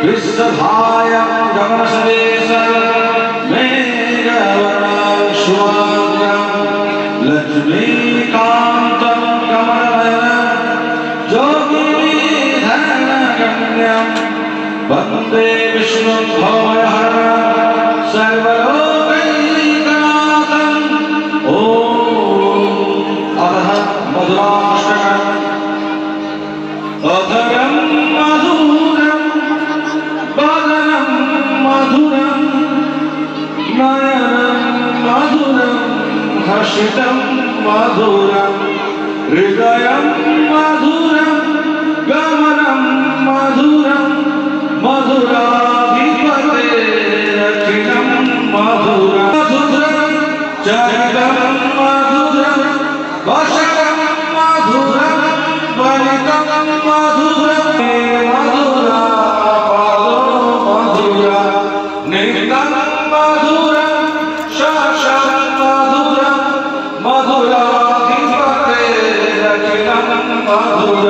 विश्वभायं गगनसदेशं मेघवर्णं शुभांगं लक्ष्मीकान्तं कमलनयनं योगिनिधनगम्यं वन्दे विष्णुं भवहरं सर्वलोकैकनाथं। ॐ अतः मधुराष्टकम् अधरं मधुरं बदनं मधुरं नयनं मधुरं हर्षितं मधुरं हृदयं मधुरं गमनं मधुरं मधुराधिपते रचितं मधुरं मधुरं